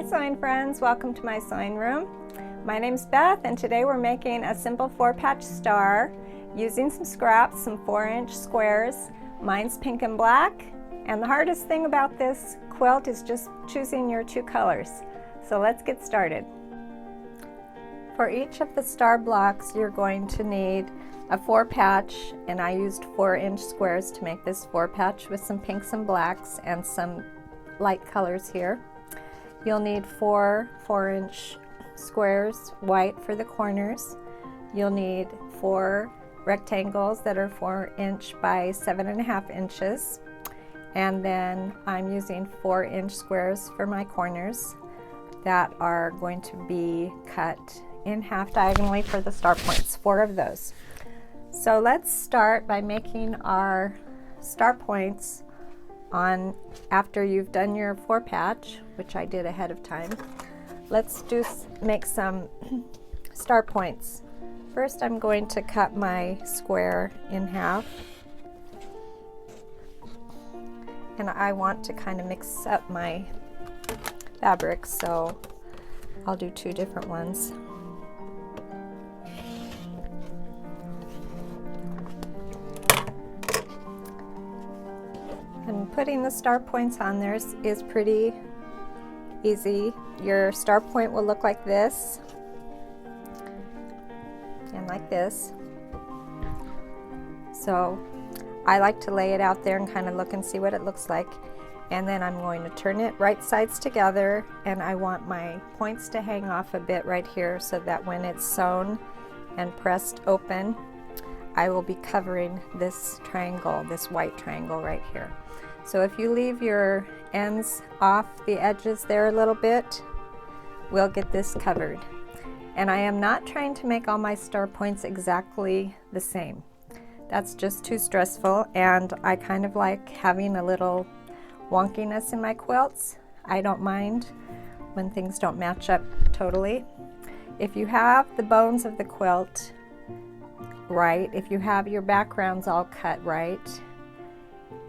sewing friends, welcome to my sewing room. My name's Beth and today we're making a simple 4-patch star using some scraps, some 4-inch squares. Mine's pink and black, and the hardest thing about this quilt is just choosing your 2 colors. So let's get started. For each of the star blocks you're going to need a 4-patch, and I used 4-inch squares to make this 4-patch with some pinks and blacks and some light colors here. You'll need 4 4-inch squares, white for the corners. You'll need 4 rectangles that are 4-inch by 7.5 inches. And then I'm using 4-inch squares for my corners that are going to be cut in half diagonally for the star points, 4 of those. So let's start by making our star points on after you've done your 4-patch, which I did ahead of time. Let's make some star points. First I'm going to cut my square in half, and I want to kind of mix up my fabric, so I'll do 2 different ones. And putting the star points on there is pretty easy. Your star point will look like this and like this. So I like to lay it out there and kind of look and see what it looks like. And then I'm going to turn it right sides together, and I want my points to hang off a bit right here so that when it's sewn and pressed open, I will be covering this triangle, this white triangle right here. So if you leave your ends off the edges there a little bit, we'll get this covered. And I am not trying to make all my star points exactly the same. That's just too stressful, and I kind of like having a little wonkiness in my quilts. I don't mind when things don't match up totally. If you have the bones of the quilt right, if you have your backgrounds all cut right,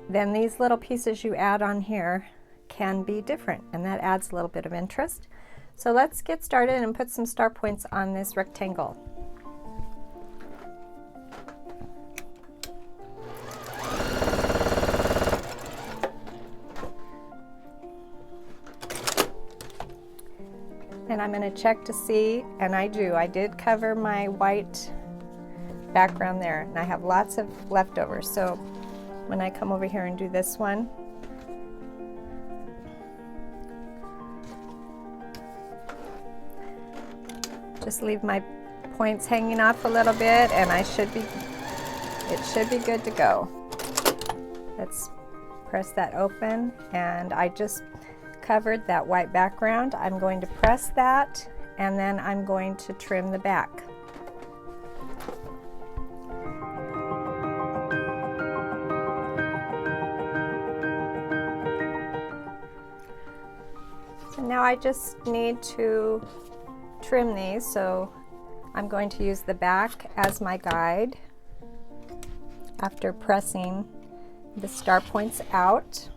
then these little pieces you add on here can be different, and that adds a little bit of interest. So let's get started and put some star points on this rectangle. And I'm going to check to see, and I did cover my white background there, and I have lots of leftovers. So when I come over here and do this one, just leave my points hanging off a little bit, and it should be good to go. Let's press that open, and I just covered that white background. I'm going to press that, and then I'm going to trim the back. So now I just need to trim these, so I'm going to use the back as my guide after pressing the star points out.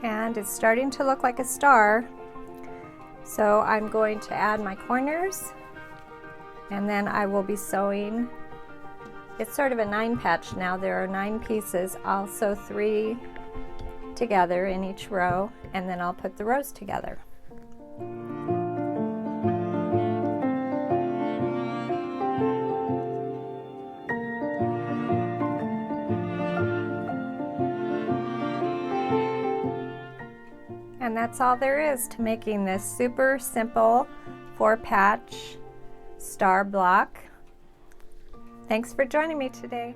And it's starting to look like a star, so I'm going to add my corners, and then I will be sewing. It's sort of a 9-patch now. There are 9 pieces. I'll sew 3 together in each row, and then I'll put the rows together. that's all there is to making this super simple 4-patch star block. Thanks for joining me today.